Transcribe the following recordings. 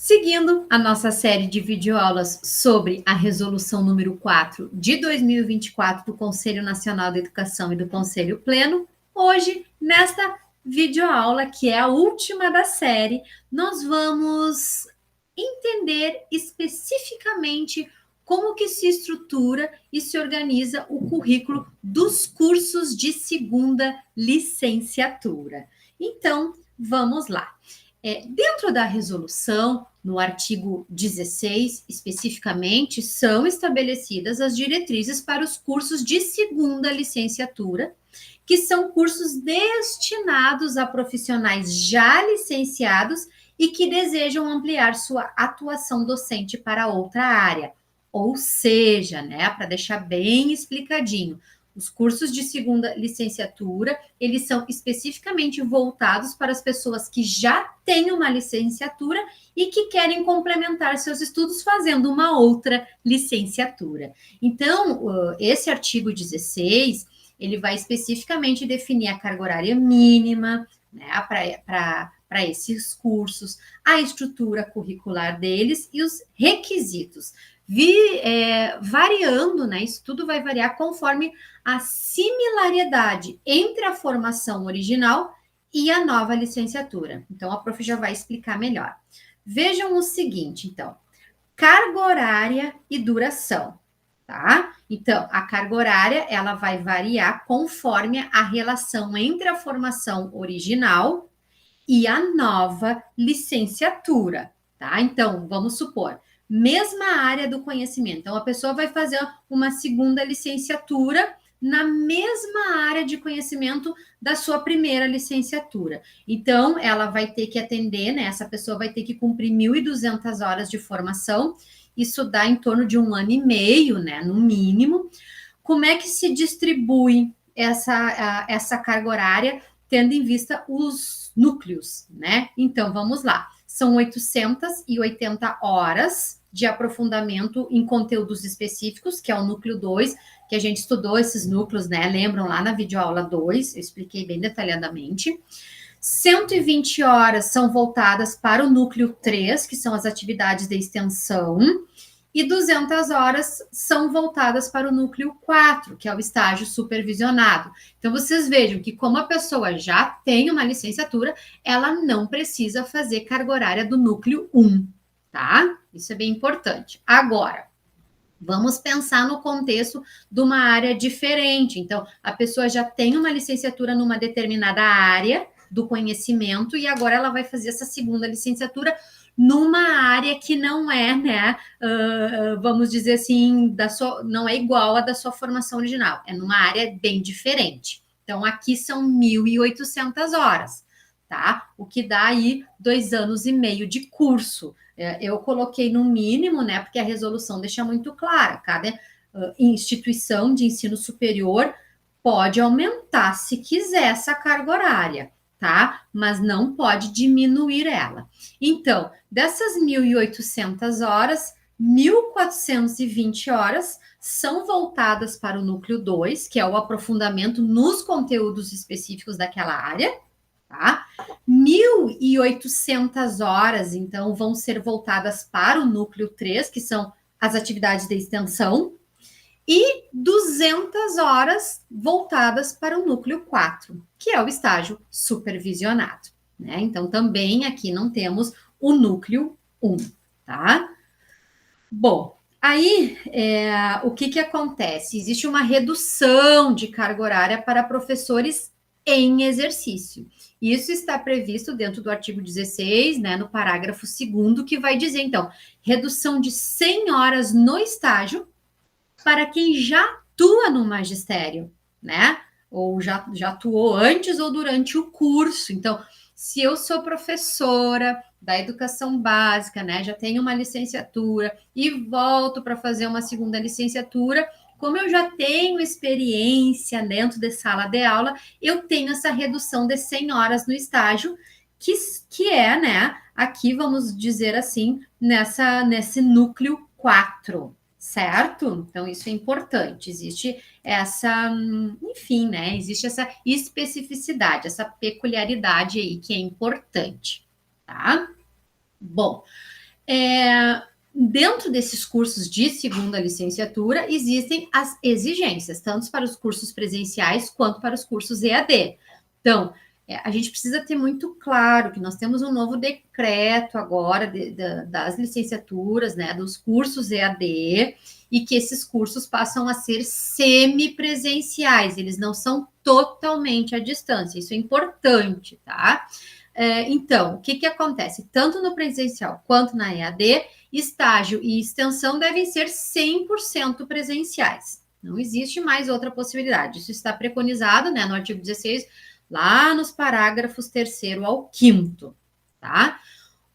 Seguindo a nossa série de videoaulas sobre a resolução número 4 de 2024 do Conselho Nacional de Educação e do Conselho Pleno, hoje, nesta videoaula, que é a última da série, nós vamos entender especificamente como que se estrutura e se organiza o currículo dos cursos de segunda licenciatura. Então, vamos lá. Dentro da resolução, no artigo 16, especificamente, são estabelecidas as diretrizes para os cursos de segunda licenciatura, que são cursos destinados a profissionais já licenciados e que desejam ampliar sua atuação docente para outra área. Ou seja, né, para deixar bem explicadinho, os cursos de segunda licenciatura, eles são especificamente voltados para as pessoas que já têm uma licenciatura e que querem complementar seus estudos fazendo uma outra licenciatura. Então, esse artigo 16, ele vai especificamente definir a carga horária mínima, né, para esses cursos, a estrutura curricular deles e os requisitos. Variando, né? Isso tudo vai variar conforme a similaridade entre a formação original e a nova licenciatura. Então, a prof já vai explicar melhor. Vejam o seguinte, então, carga horária e duração, tá? Então, a carga horária, ela vai variar conforme a relação entre a formação original e a nova licenciatura, tá? Então, vamos supor, mesma área do conhecimento. Então, a pessoa vai fazer uma segunda licenciatura na mesma área de conhecimento da sua primeira licenciatura. Então, ela vai ter que atender, né? Essa pessoa vai ter que cumprir 1.200 horas de formação. Isso dá em torno de 1 ano e meio, né? No mínimo. Como é que se distribui essa carga horária, tendo em vista os núcleos, né? Então, vamos lá. São 880 horas de aprofundamento em conteúdos específicos, que é o núcleo 2, que a gente estudou esses núcleos, né? Lembram lá na videoaula 2, eu expliquei bem detalhadamente. 120 horas são voltadas para o núcleo 3, que são as atividades de extensão, e 200 horas são voltadas para o núcleo 4, que é o estágio supervisionado. Então, vocês vejam que como a pessoa já tem uma licenciatura, ela não precisa fazer carga horária do núcleo 1, tá? Isso é bem importante. Agora, vamos pensar no contexto de uma área diferente. Então, a pessoa já tem uma licenciatura numa determinada área do conhecimento e agora ela vai fazer essa segunda licenciatura numa área que não é, né, vamos dizer assim, não é igual à da sua formação original, é numa área bem diferente. Então, aqui são 1.800 horas, tá? O que dá aí 2 anos e meio de curso. Eu coloquei no mínimo, né, porque a resolução deixa muito clara, cada instituição de ensino superior pode aumentar, se quiser, essa carga horária, tá? Mas não pode diminuir ela. Então, dessas 1.800 horas, 1.420 horas são voltadas para o núcleo 2, que é o aprofundamento nos conteúdos específicos daquela área, tá? 1.800 horas, então, vão ser voltadas para o núcleo 3, que são as atividades de extensão, e 200 horas voltadas para o núcleo 4, que é o estágio supervisionado, né? Então, também aqui não temos o núcleo 1, tá? Bom, aí o que acontece? Existe uma redução de carga horária para professores em exercício. Isso está previsto dentro do artigo 16, né, no parágrafo 2º, que vai dizer, então, redução de 100 horas no estágio para quem já atua no magistério, né? Ou já atuou antes ou durante o curso. Então, se eu sou professora da educação básica, né? Já tenho uma licenciatura e volto para fazer uma segunda licenciatura, como eu já tenho experiência dentro de sala de aula, eu tenho essa redução de 100 horas no estágio, que é, né? Aqui, vamos dizer assim, nesse núcleo 4, certo? Então, isso é importante. Existe essa, enfim, né? Existe essa especificidade, essa peculiaridade aí que é importante, tá? Bom, Dentro desses cursos de segunda licenciatura, existem as exigências, tanto para os cursos presenciais quanto para os cursos EAD. Então, a gente precisa ter muito claro que nós temos um novo decreto agora das licenciaturas, né, dos cursos EAD, e que esses cursos passam a ser semipresenciais, eles não são totalmente à distância, isso é importante, tá? Então, o que acontece? Tanto no presencial quanto na EAD, estágio e extensão devem ser 100% presenciais. Não existe mais outra possibilidade. Isso está preconizado, né, no artigo 16, lá nos parágrafos 3º ao 5º, tá?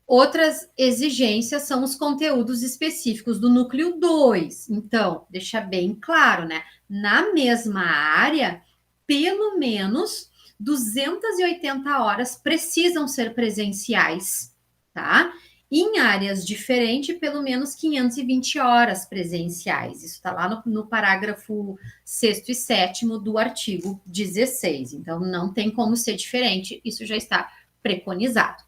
Outras exigências são os conteúdos específicos do núcleo 2. Então, deixa bem claro, né? Na mesma área, pelo menos 280 horas precisam ser presenciais, tá? Em áreas diferentes, pelo menos 520 horas presenciais. Isso está lá no parágrafo 6º e 7º do artigo 16. Então, não tem como ser diferente, isso já está preconizado.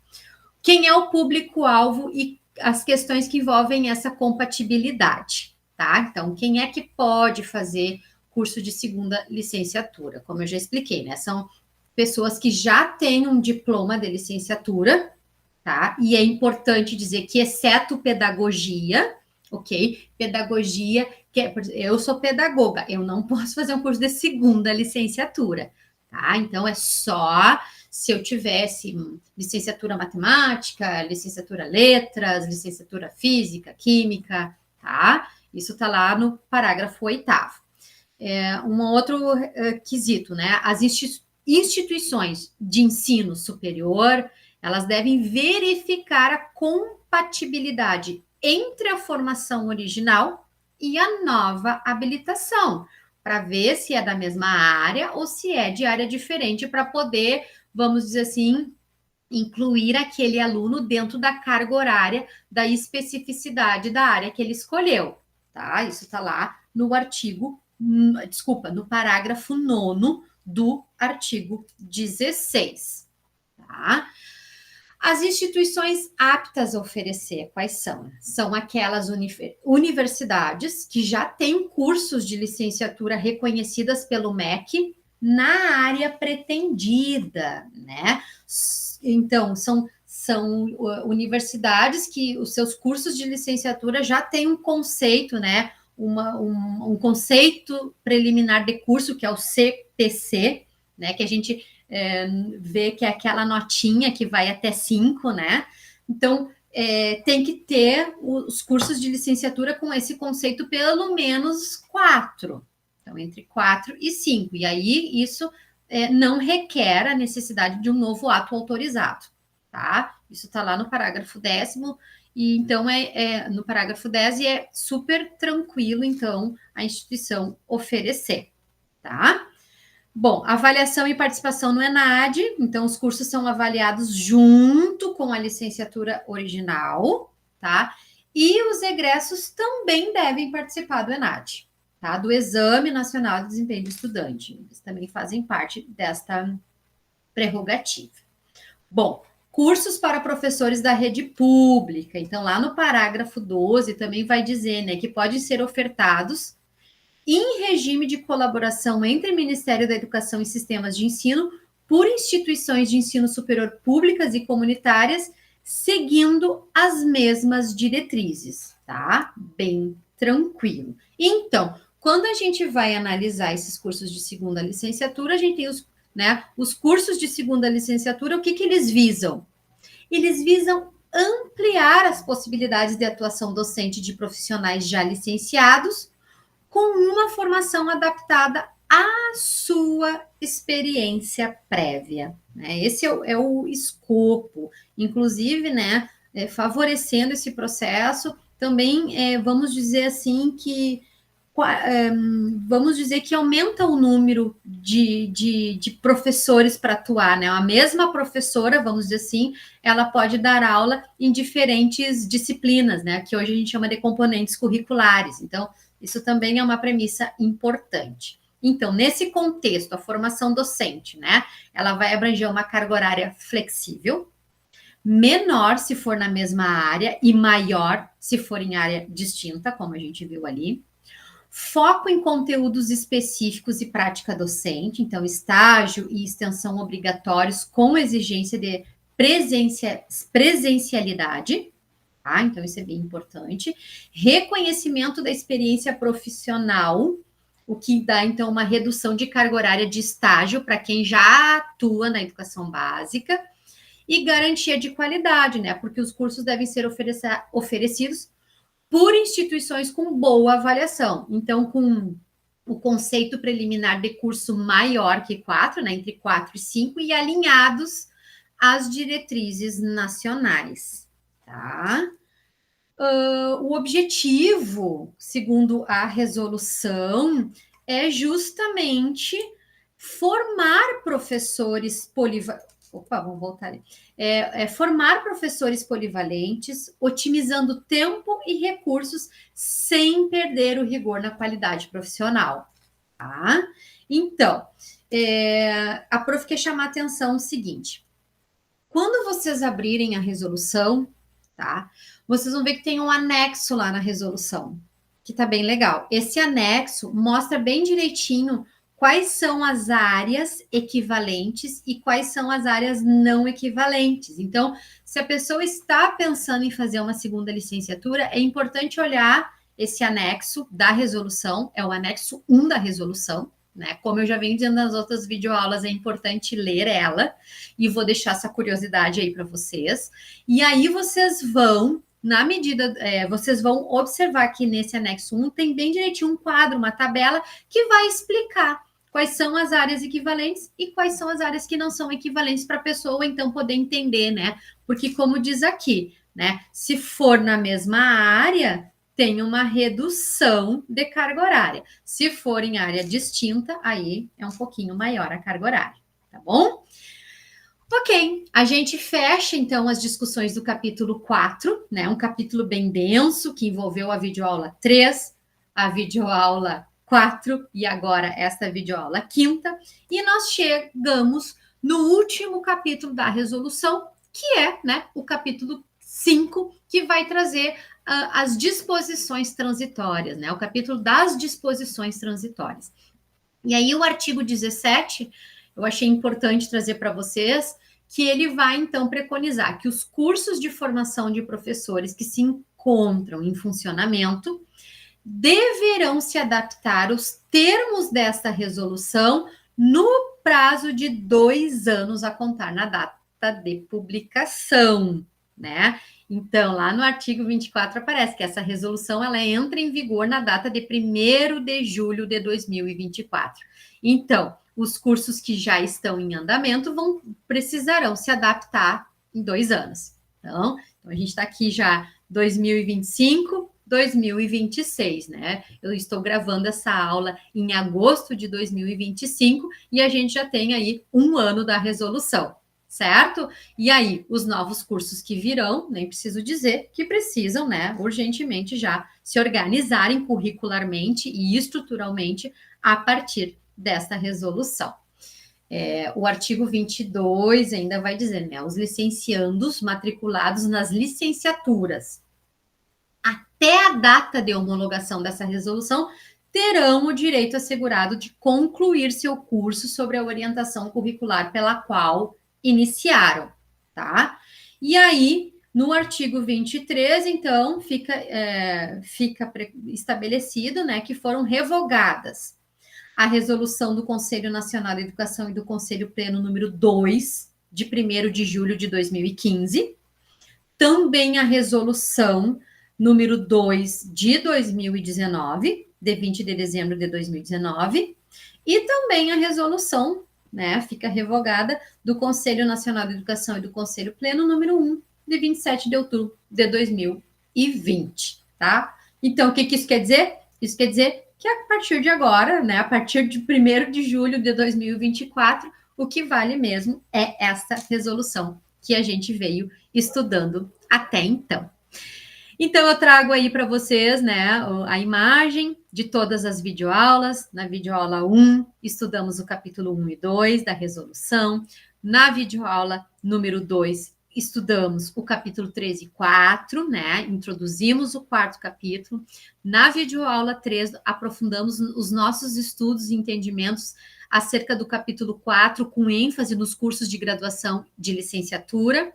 Quem é o público-alvo e as questões que envolvem essa compatibilidade, tá? Então, quem é que pode fazer curso de segunda licenciatura? Como eu já expliquei, né? São pessoas que já têm um diploma de licenciatura, tá? E é importante dizer que, exceto pedagogia, ok? Pedagogia, eu sou pedagoga, eu não posso fazer um curso de segunda licenciatura, tá? Então, é só se eu tivesse licenciatura matemática, licenciatura letras, licenciatura física, química, tá? Isso tá lá no parágrafo 8º. Um outro quesito, né? As instituições de ensino superior, elas devem verificar a compatibilidade entre a formação original e a nova habilitação, para ver se é da mesma área ou se é de área diferente, para poder, vamos dizer assim, incluir aquele aluno dentro da carga horária, da especificidade da área que ele escolheu, tá? Isso está lá no no parágrafo 9º do artigo 16, tá? As instituições aptas a oferecer, quais são? São aquelas universidades que já têm cursos de licenciatura reconhecidas pelo MEC na área pretendida, né? Então, são universidades que os seus cursos de licenciatura já têm um conceito, né? Um conceito preliminar de curso, que é o CPC, né? Que a gente vê que é aquela notinha que vai até 5, né? Então, tem que ter os cursos de licenciatura com esse conceito pelo menos 4. Então, entre 4 e 5. E aí, isso não requer a necessidade de um novo ato autorizado, tá? Isso está lá no parágrafo 10º, e então no parágrafo 10, e é super tranquilo, então, a instituição oferecer, tá? Bom, avaliação e participação no ENAD, então os cursos são avaliados junto com a licenciatura original, tá? E os egressos também devem participar do ENAD, tá? Do Exame Nacional de Desempenho do Estudante. Eles também fazem parte desta prerrogativa. Bom, cursos para professores da rede pública. Então, lá no parágrafo 12 também vai dizer, né, que podem ser ofertados em regime de colaboração entre o Ministério da Educação e Sistemas de Ensino por instituições de ensino superior públicas e comunitárias, seguindo as mesmas diretrizes, tá? Bem tranquilo. Então, quando a gente vai analisar esses cursos de segunda licenciatura, a gente tem os cursos de segunda licenciatura, o que eles visam? Eles visam ampliar as possibilidades de atuação docente de profissionais já licenciados, com uma formação adaptada à sua experiência prévia, né? Esse é o escopo, inclusive, né, favorecendo esse processo, também vamos dizer assim que aumenta o número de professores para atuar, né? A mesma professora, vamos dizer assim, ela pode dar aula em diferentes disciplinas, né? Que hoje a gente chama de componentes curriculares. Então, isso também é uma premissa importante. Então, nesse contexto, a formação docente, né? Ela vai abranger uma carga horária flexível, menor se for na mesma área e maior se for em área distinta, como a gente viu ali. Foco em conteúdos específicos e prática docente, então estágio e extensão obrigatórios com exigência de presencialidade, tá? Então isso é bem importante. Reconhecimento da experiência profissional, o que dá então uma redução de carga horária de estágio para quem já atua na educação básica. E garantia de qualidade, né? Porque os cursos devem ser oferecidos por instituições com boa avaliação. Então, com o conceito preliminar de curso maior que 4, né? Entre 4 e 5, e alinhados às diretrizes nacionais, tá? O objetivo, segundo a resolução, é justamente formar professores polivalentes. Opa, vamos voltar ali. Formar professores polivalentes, otimizando tempo e recursos sem perder o rigor na qualidade profissional. Tá? Então, a prof quer chamar a atenção o seguinte: quando vocês abrirem a resolução, tá? Vocês vão ver que tem um anexo lá na resolução, que tá bem legal. Esse anexo mostra bem direitinho quais são as áreas equivalentes e quais são as áreas não equivalentes. Então, se a pessoa está pensando em fazer uma segunda licenciatura, é importante olhar esse anexo da resolução, é o anexo 1 da resolução, né? Como eu já venho dizendo nas outras videoaulas, é importante ler ela, e vou deixar essa curiosidade aí para vocês. E aí vocês vão, na medida, vocês vão observar que nesse anexo 1 tem bem direitinho um quadro, uma tabela, que vai explicar quais são as áreas equivalentes e quais são as áreas que não são equivalentes para a pessoa, então, poder entender, né? Porque, como diz aqui, né? Se for na mesma área, tem uma redução de carga horária. Se for em área distinta, aí é um pouquinho maior a carga horária, tá bom? Ok, a gente fecha então as discussões do capítulo 4, né? Um capítulo bem denso que envolveu a videoaula 3, a videoaula 4 e agora esta videoaula quinta, e nós chegamos no último capítulo da resolução, que é, né, o capítulo 5, que vai trazer as disposições transitórias, né? O capítulo das disposições transitórias. E aí o artigo 17, eu achei importante trazer para vocês, que ele vai então preconizar que os cursos de formação de professores que se encontram em funcionamento deverão se adaptar aos termos desta resolução no prazo de 2 anos a contar na data de publicação, né? Então, lá no artigo 24 aparece que essa resolução ela entra em vigor na data de 1º de julho de 2024. Então, os cursos que já estão em andamento precisarão se adaptar em 2 anos. Então a gente está aqui já 2025, 2026, né? Eu estou gravando essa aula em agosto de 2025 e a gente já tem aí 1 ano da resolução, certo? E aí, os novos cursos que virão, nem preciso dizer que precisam, né, urgentemente já se organizarem curricularmente e estruturalmente a partir desta resolução. O artigo 22 ainda vai dizer, né, os licenciandos matriculados nas licenciaturas até a data de homologação dessa resolução terão o direito assegurado de concluir seu curso sobre a orientação curricular pela qual iniciaram, tá? E aí, no artigo 23, então, fica estabelecido, né, que foram revogadas a resolução do Conselho Nacional de Educação e do Conselho Pleno número 2, de 1º de julho de 2015, também a resolução número 2 de 2019, de 20 de dezembro de 2019, e também a resolução, né, fica revogada, do Conselho Nacional de Educação e do Conselho Pleno número 1, de 27 de outubro de 2020, tá? Então, o que isso quer dizer? Isso quer dizer que a partir de agora, né, a partir de 1º de julho de 2024, o que vale mesmo é essa resolução que a gente veio estudando até então. Então, eu trago aí para vocês, né, a imagem de todas as videoaulas. Na videoaula 1, estudamos o capítulo 1 e 2 da resolução. Na videoaula número 2, estudamos o capítulo 3 e 4, né? Introduzimos o quarto capítulo. Na videoaula 3, aprofundamos os nossos estudos e entendimentos acerca do capítulo 4, com ênfase nos cursos de graduação de licenciatura.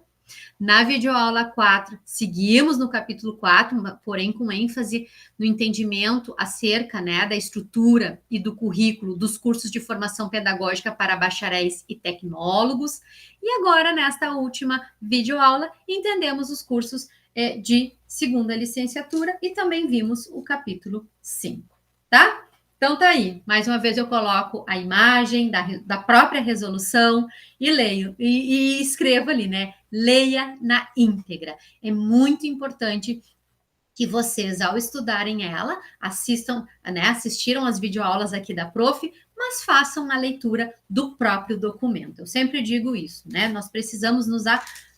Na videoaula 4, seguimos no capítulo 4, porém com ênfase no entendimento acerca, né, da estrutura e do currículo dos cursos de formação pedagógica para bacharéis e tecnólogos. E agora, nesta última videoaula, entendemos os cursos de segunda licenciatura e também vimos o capítulo 5, tá? Então, tá aí. Mais uma vez eu coloco a imagem da própria resolução e leio, e escrevo ali, né? Leia na íntegra. É muito importante que vocês, ao estudarem ela, assistam, né? Assistiram as videoaulas aqui da prof, mas façam a leitura do próprio documento. Eu sempre digo isso, né? Nós precisamos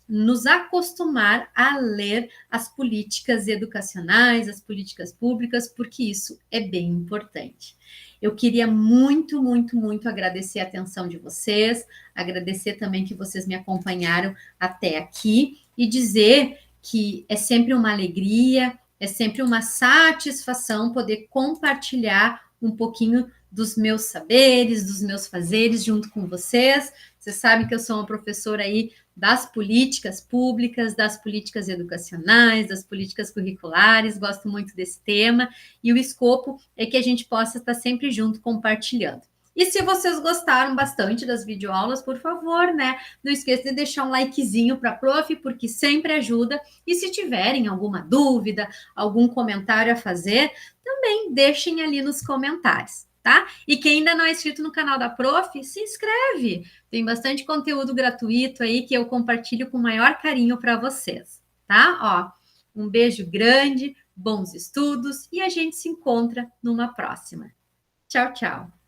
nos acostumar a ler as políticas educacionais, as políticas públicas, porque isso é bem importante. Eu queria muito, muito, muito agradecer a atenção de vocês, agradecer também que vocês me acompanharam até aqui e dizer que é sempre uma alegria, é sempre uma satisfação poder compartilhar um pouquinho dos meus saberes, dos meus fazeres junto com vocês. Vocês sabem que eu sou uma professora aí das políticas públicas, das políticas educacionais, das políticas curriculares, gosto muito desse tema, e o escopo é que a gente possa estar sempre junto compartilhando. E se vocês gostaram bastante das videoaulas, por favor, né, não esqueça de deixar um likezinho para a prof, porque sempre ajuda, e se tiverem alguma dúvida, algum comentário a fazer, também deixem ali nos comentários. Tá? E quem ainda não é inscrito no canal da prof, se inscreve. Tem bastante conteúdo gratuito aí que eu compartilho com o maior carinho para vocês, tá? Ó, um beijo grande, bons estudos e a gente se encontra numa próxima. Tchau, tchau.